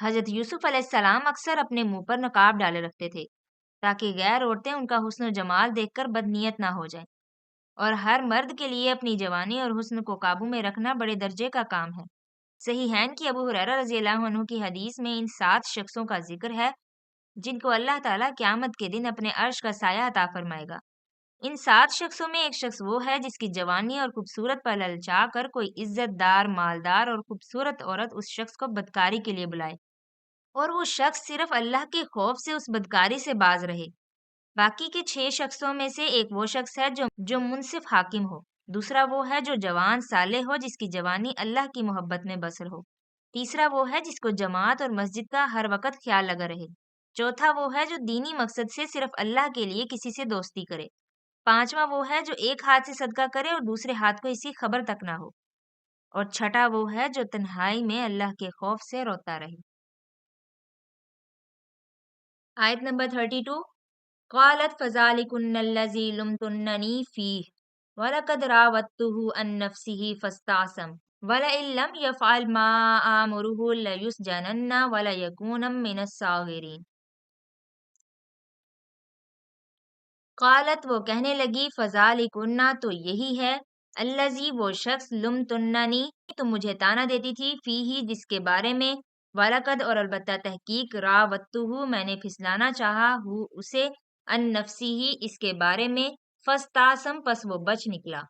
حضرت یوسف علیہ السلام اکثر اپنے منہ پر نقاب ڈالے رکھتے تھے تاکہ غیر عورتیں ان کا حسن و جمال دیکھ کر بدنیت نہ ہو جائیں، اور ہر مرد کے لیے اپنی جوانی اور حسن کو قابو میں رکھنا بڑے درجے کا کام ہے۔ صحیحین کی ابو ہریرہ رضی اللہ عنہ کی حدیث میں ان 7 شخصوں کا ذکر ہے جن کو اللہ تعالیٰ قیامت کے دن اپنے عرش کا سایہ عطا فرمائے گا۔ ان 7 شخصوں میں ایک شخص وہ ہے جس کی جوانی اور خوبصورت پر للچا کر کوئی عزت دار، مالدار اور خوبصورت عورت اس شخص کو بدکاری کے لیے بلائے، اور وہ شخص صرف اللہ کے خوف سے اس بدکاری سے باز رہے۔ باقی کے 6 شخصوں میں سے ایک وہ شخص ہے جو منصف حاکم ہو، دوسرا وہ ہے جو جوان صالح ہو جس کی جوانی اللہ کی محبت میں بسر ہو، تیسرا وہ ہے جس کو جماعت اور مسجد کا ہر وقت خیال لگا رہے، چوتھا وہ ہے جو دینی مقصد سے صرف اللہ کے لیے کسی سے دوستی کرے، پانچواں وہ ہے جو ایک ہاتھ سے صدقہ کرے اور دوسرے ہاتھ کو اسی خبر تک نہ ہو، اور چھٹا وہ ہے جو تنہائی میں اللہ کے خوف سے روتا رہے۔ آیت نمبر 32۔ قالت فذلكن الذي لمتنني فيه ولقد راودته عن نفسه فاستعصم ولئن لم يفعل ما آمره ليسجنن وليكون من الصاغرين۔ قالت وہ کہنے لگی فذلكن تو یہی ہے، الذی وہ شخص لمتننی تم مجھے طعنہ دیتی تھی، فیہ جس کے بارے میں، وَلَقَدْ اور البتہ تحقیق، راوَدتُّہُ میں نے پھسلانا چاہا، ہو اسے، ان نفسی اس کے بارے میں، فاستعصم پس وہ بچ نکلا،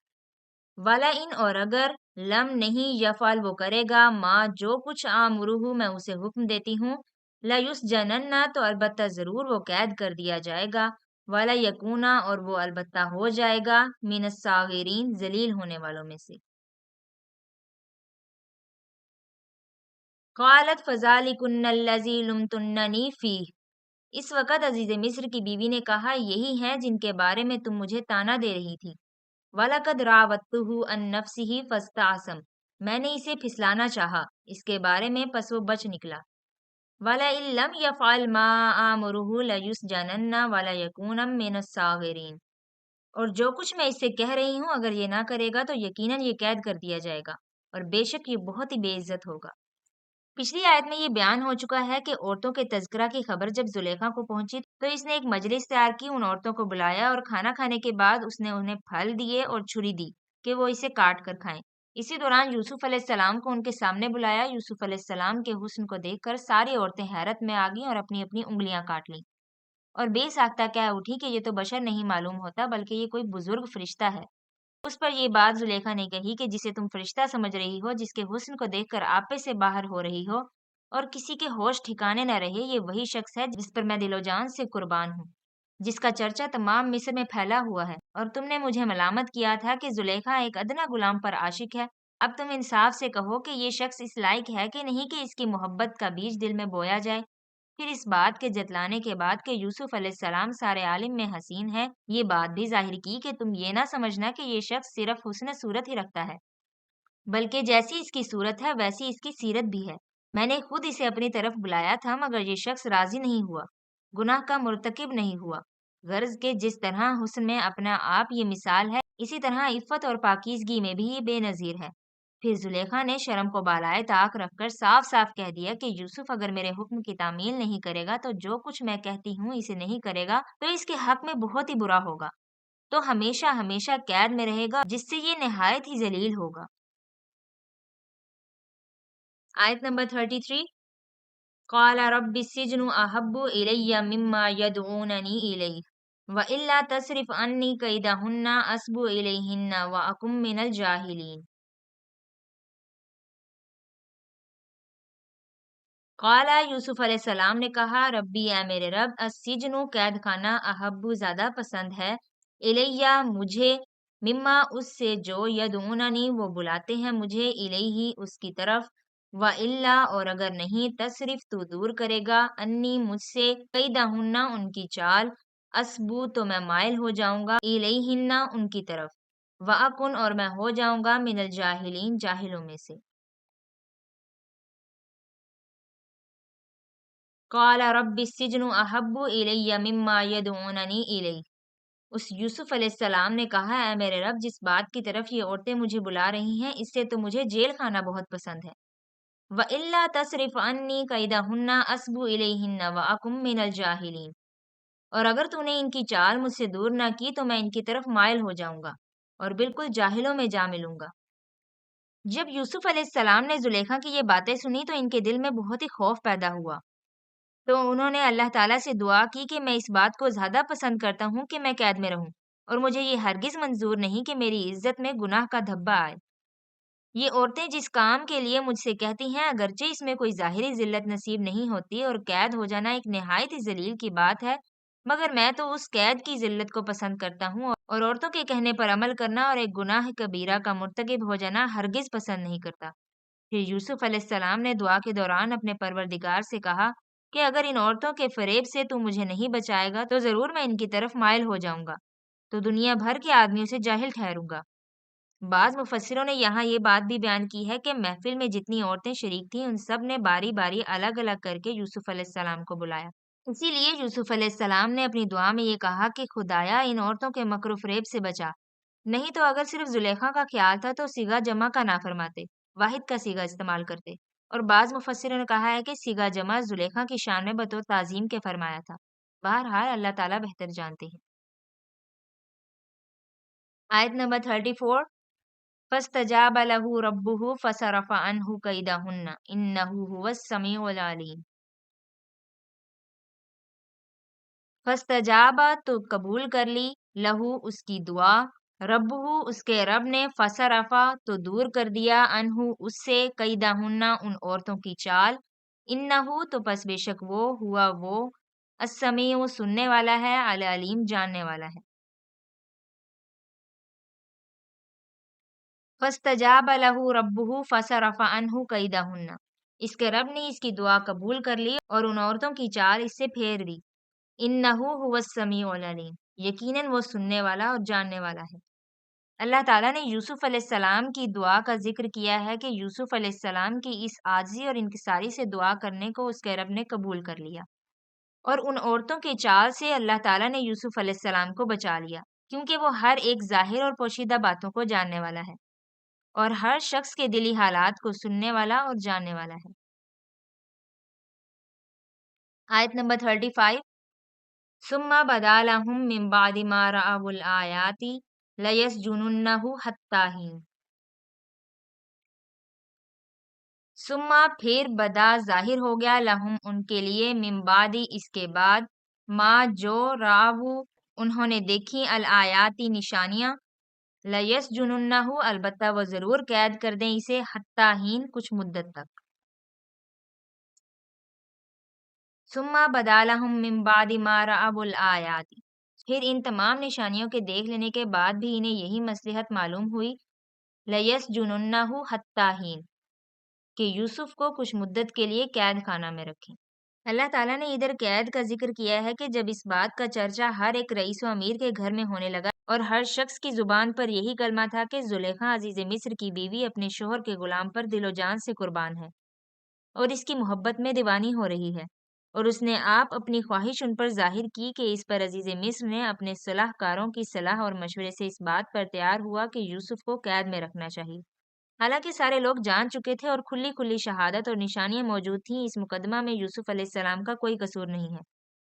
وَلَئِنْ اور اگر، لم نہیں، یفعل وہ کرے گا، ما جو کچھ آمرہ میں اسے حکم دیتی ہوں، لَیُسْجَنَنَّ تو البتہ ضرور وہ قید کر دیا جائے گا، وَلَیَکُونَ اور وہ البتہ ہو جائے گا، مِنَ الصَّاغِرِینَ ذلیل ہونے والوں میں سے۔ قالت فذلكن الذی لمتننی فیہ، اس وقت عزیز مصر کی بیوی نے کہا یہی ہیں جن کے بارے میں تم مجھے طعنہ دے رہی تھی، وَلَقَدْ رَاوَدتُّهُ عَن نَفْسِهِ فَاسْتَعْصَمَ میں نے اسے پھسلانا چاہا اس کے بارے میں پس وہ بچ نکلا، وَلَئِن لَّمْ يَفْعَلْ مَا آمُرُهُ لَيُسْجَنَنَّ وَلَيَكُونَ مِنَ الصَّاغِرِينَ اور جو کچھ میں اس سے کہہ رہی ہوں اگر یہ نہ کرے گا تو یقیناً یہ قید کر دیا جائے گا، اور بے شک یہ بہت ہی بے عزت ہوگا۔ پچھلی آیت میں یہ بیان ہو چکا ہے کہ عورتوں کے تذکرہ کی خبر جب زلیخا کو پہنچی تو اس نے ایک مجلس تیار کی، ان عورتوں کو بلایا اور کھانا کھانے کے بعد اس نے انہیں پھل دیے اور چھری دی کہ وہ اسے کاٹ کر کھائیں۔ اسی دوران یوسف علیہ السلام کو ان کے سامنے بلایا۔ یوسف علیہ السلام کے حسن کو دیکھ کر ساری عورتیں حیرت میں آ گئیں اور اپنی اپنی انگلیاں کاٹ لیں، اور بے ساختہ کہہ اٹھی کہ یہ تو بشر نہیں معلوم ہوتا بلکہ یہ کوئی بزرگ فرشتہ ہے۔ اس پر یہ بات زلیخا نے کہی کہ جسے تم فرشتہ سمجھ رہی ہو، جس کے حسن کو دیکھ کر آپے سے باہر ہو رہی ہو اور کسی کے ہوش ٹھکانے نہ رہے، یہ وہی شخص ہے جس پر میں دل و جان سے قربان ہوں، جس کا چرچا تمام مصر میں پھیلا ہوا ہے، اور تم نے مجھے ملامت کیا تھا کہ زلیخا ایک ادنا غلام پر عاشق ہے۔ اب تم انصاف سے کہو کہ یہ شخص اس لائق ہے کہ نہیں کہ اس کی محبت کا بیج دل میں بویا جائے۔ پھر اس بات کے جتلانے کے بعد کہ یوسف علیہ السلام سارے عالم میں حسین ہے، یہ بات بھی ظاہر کی کہ تم یہ نہ سمجھنا کہ یہ شخص صرف حسن صورت ہی رکھتا ہے، بلکہ جیسی اس کی صورت ہے ویسی اس کی سیرت بھی ہے۔ میں نے خود اسے اپنی طرف بلایا تھا مگر یہ شخص راضی نہیں ہوا، گناہ کا مرتکب نہیں ہوا، غرض کہ جس طرح حسن میں اپنا آپ یہ مثال ہے، اسی طرح عفت اور پاکیزگی میں بھی یہ بے نظیر ہے۔ پھر زلیخا نے شرم کو بالائے طاق رکھ کر صاف صاف کہہ دیا کہ یوسف اگر میرے حکم کی تعمیل نہیں کرے گا تو جو کچھ میں کہتی ہوں اسے نہیں کرے گا تو اس کے حق میں بہت ہی برا ہوگا، تو ہمیشہ ہمیشہ قید میں رہے گا جس سے یہ نہایت ہی ذلیل ہوگا۔ آیت نمبر 33۔ قال رب السجن احب الی مما یدعوننی الیہ والا تصرف عنی کیدہن اصب الیہن واکن من الجاہلین۔ قالا یوسف علیہ السلام نے کہا ربی اے میرے رب، السجن قید خانہ، احب زیادہ پسند ہے، الیہ مجھے، مما اس سے جو، یدعوننی وہ بلاتے ہیں مجھے، الیہ اس کی طرف، والا اور اگر نہیں، تصرف تو دور کرے گا، انی مجھ سے، کیدہن ان کی چال، اسبو تو میں مائل ہو جاؤں گا، الیہن ان کی طرف، واکن اور میں ہو جاؤں گا، من الجاہلین جاہلوں میں سے۔ قال رب السجن احب الی مما یدعوننی الیہ، اس یوسف علیہ السلام نے کہا اے میرے رب، جس بات کی طرف یہ عورتیں مجھے بلا رہی ہیں اس سے تو مجھے جیل خانہ بہت پسند ہے۔ وَإِلَّا تَصْرِفْ عَنِّي كَيْدَهُنَّ أَصْبُ إِلَيْهِنَّ وَأَكُن مِّنَ الْجَاهِلِينَ۔ اور اگر تو نے ان کی چال مجھ سے دور نہ کی تو میں ان کی طرف مائل ہو جاؤں گا اور بالکل جاہلوں میں جا ملوں گا۔ جب یوسف علیہ السلام نے زلیخا کی یہ باتیں سنی تو ان کے دل میں بہت ہی خوف پیدا ہوا، تو انہوں نے اللہ تعالیٰ سے دعا کی کہ میں اس بات کو زیادہ پسند کرتا ہوں کہ میں قید میں رہوں، اور مجھے یہ ہرگز منظور نہیں کہ میری عزت میں گناہ کا دھبا آئے۔ یہ عورتیں جس کام کے لیے مجھ سے کہتی ہیں، اگرچہ اس میں کوئی ظاہری ذلت نصیب نہیں ہوتی اور قید ہو جانا ایک نہایت ہی ذلیل کی بات ہے، مگر میں تو اس قید کی ذلت کو پسند کرتا ہوں اور عورتوں کے کہنے پر عمل کرنا اور ایک گناہ کبیرہ کا مرتکب ہو جانا ہرگز پسند نہیں کرتا۔ پھر یوسف علیہ السلام نے دعا کے دوران اپنے پروردگار سے کہا کہ اگر ان عورتوں کے فریب سے تو مجھے نہیں بچائے گا تو ضرور میں ان کی طرف مائل ہو جاؤں گا، تو دنیا بھر کے آدمیوں سے جاہل ٹھہروں گا۔ بعض مفسروں نے یہاں یہ بات بھی بیان کی ہے کہ محفل میں جتنی عورتیں شریک تھیں ان سب نے باری باری الگ الگ کر کے یوسف علیہ السلام کو بلایا۔ اسی لیے یوسف علیہ السلام نے اپنی دعا میں یہ کہا کہ خدایا ان عورتوں کے مکر و فریب سے بچا، نہیں تو اگر صرف زلیخا کا خیال تھا تو صیغہ جمع کا نہ فرماتے، واحد کا صیغہ استعمال کرتے۔ اور بعض مفسروں نے کہا ہے کہ صیغہ جمع زلیخا کی شان میں بطور تعظیم کے فرمایا تھا۔ بہرحال اللہ تعالیٰ بہتر جانتے ہیں۔ آیت نمبر 34، فَاسْتَجَابَ لَهُ رَبُّهُ فَصَرَفَ عَنْهُ كَيْدَهُنَّ إِنَّهُ هُوَ السَّمِيعُ الْعَلِيمُ۔ فَاسْتَجَابَ تو قبول کر لی، لہو اس کی دعا، ربہ اس کے رب نے، فَصَرَفَ تو دور کر دیا، عنہ اس سے، کیدہن ان عورتوں کی چال، انہ تو پس بے شک وہ السمیع سننے والا ہے، العلیم جاننے والا ہے۔ فَاسْتَجَابَ لَهُ رَبُّهُ فَصَرَفَ عَنْهُ كَيْدَهُنَّ، اس کے رب نے اس کی دعا قبول کر لی اور ان عورتوں کی چال اس سے پھیر دی۔ اِنَّهُ هُوَ السَّمِيعُ الْعَلِيمُ، یقیناً وہ سننے والا اور جاننے والا ہے۔ اللہ تعالیٰ نے یوسف علیہ السلام کی دعا کا ذکر کیا ہے کہ یوسف علیہ السلام کی اس عاجزی اور انکساری سے دعا کرنے کو اس کے رب نے قبول کر لیا، اور ان عورتوں کے چال سے اللہ تعالیٰ نے یوسف علیہ السلام کو بچا لیا، کیونکہ وہ ہر ایک ظاہر اور پوشیدہ باتوں کو جاننے والا ہے اور ہر شخص کے دلی حالات کو سننے والا اور جاننے والا ہے۔ آیت نمبر 35، ثم بدا لهم من بعد ما رأوا الآیات لیسجننہ حتی حین۔ ثم پھر بدا ظاہر ہو گیا، لہم ان کے لیے، من بعد اس کے بعد، ما جو، راو انہوں نے دیکھی، الآیاتی نشانیاں، لیسجننہ البتہ وہ ضرور قید کر دیں اسے، حتی حین کچھ مدت تک۔ ثم بدا لهم من بعد ما رأوا الآیات، پھر ان تمام نشانیوں کے دیکھ لینے کے بعد بھی انہیں یہی مصلحت معلوم ہوئی، لیسجننہ حتی حین کہ یوسف کو کچھ مدت کے لیے قید خانہ میں رکھیں۔ اللہ تعالیٰ نے ادھر قید کا ذکر کیا ہے کہ جب اس بات کا چرچا ہر ایک رئیس و امیر کے گھر میں ہونے لگا اور ہر شخص کی زبان پر یہی کلمہ تھا کہ زلیخا عزیز مصر کی بیوی اپنے شوہر کے غلام پر دل و جان سے قربان ہے اور اس کی محبت میں دیوانی ہو رہی ہے، اور اس نے آپ اپنی خواہش ان پر ظاہر کی کہ اس پر عزیز مصر نے اپنے صلاح کاروں کی صلاح اور مشورے سے اس بات پر تیار ہوا کہ یوسف کو قید میں رکھنا چاہیے۔ حالانکہ سارے لوگ جان چکے تھے اور کھلی کھلی شہادت اور نشانیاں موجود تھیں، اس مقدمہ میں یوسف علیہ السلام کا کوئی قصور نہیں ہے،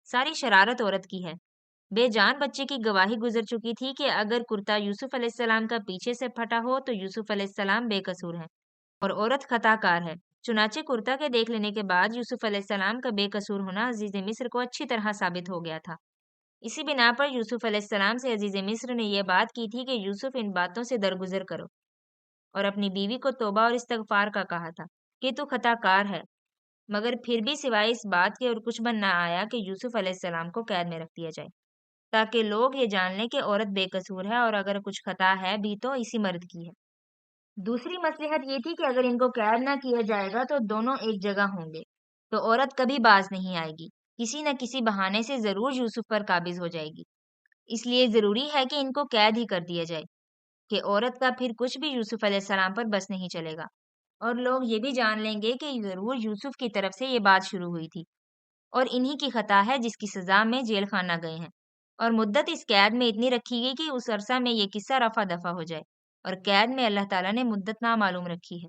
ساری شرارت عورت کی ہے۔ بے جان بچے کی گواہی گزر چکی تھی کہ اگر کرتا یوسف علیہ السلام کا پیچھے سے پھٹا ہو تو یوسف علیہ السلام بے قصور ہے اور عورت خطا کار ہے۔ چنانچہ کرتا کے دیکھ لینے کے بعد یوسف علیہ السلام کا بے قصور ہونا عزیز مصر کو اچھی طرح ثابت ہو گیا تھا۔ اسی بنا پر یوسف علیہ السلام سے عزیز مصر نے یہ بات کی تھی کہ یوسف ان باتوں سے درگزر کرو، اور اپنی بیوی کو توبہ اور استغفار کا کہا تھا کہ تو خطا کار ہے، مگر پھر بھی سوائے اس بات کے اور کچھ بن نہ آیا کہ یوسف علیہ السلام کو قید میں رکھ دیا جائے، تاکہ لوگ یہ جان لیں کہ عورت بے قصور ہے اور اگر کچھ خطا ہے بھی تو اسی مرد کی ہے۔ دوسری مصلحت یہ تھی کہ اگر ان کو قید نہ کیا جائے گا تو دونوں ایک جگہ ہوں گے، تو عورت کبھی باز نہیں آئے گی، کسی نہ کسی بہانے سے ضرور یوسف پر قابض ہو جائے گی۔ اس لیے ضروری ہے کہ ان کو قید ہی کر دیا جائے کہ عورت کا پھر کچھ بھی یوسف علیہ السلام پر بس نہیں چلے گا، اور لوگ یہ بھی جان لیں گے کہ ضرور یوسف کی طرف سے یہ بات شروع ہوئی تھی اور انہی کی خطا ہے جس کی سزا میں جیل خانہ گئے ہیں، اور مدت اس قید میں اتنی رکھی گئی کہ اس عرصہ میں یہ قصہ رفع دفع ہو جائے، اور قید میں اللہ تعالیٰ نے مدت نامعلوم رکھی ہے۔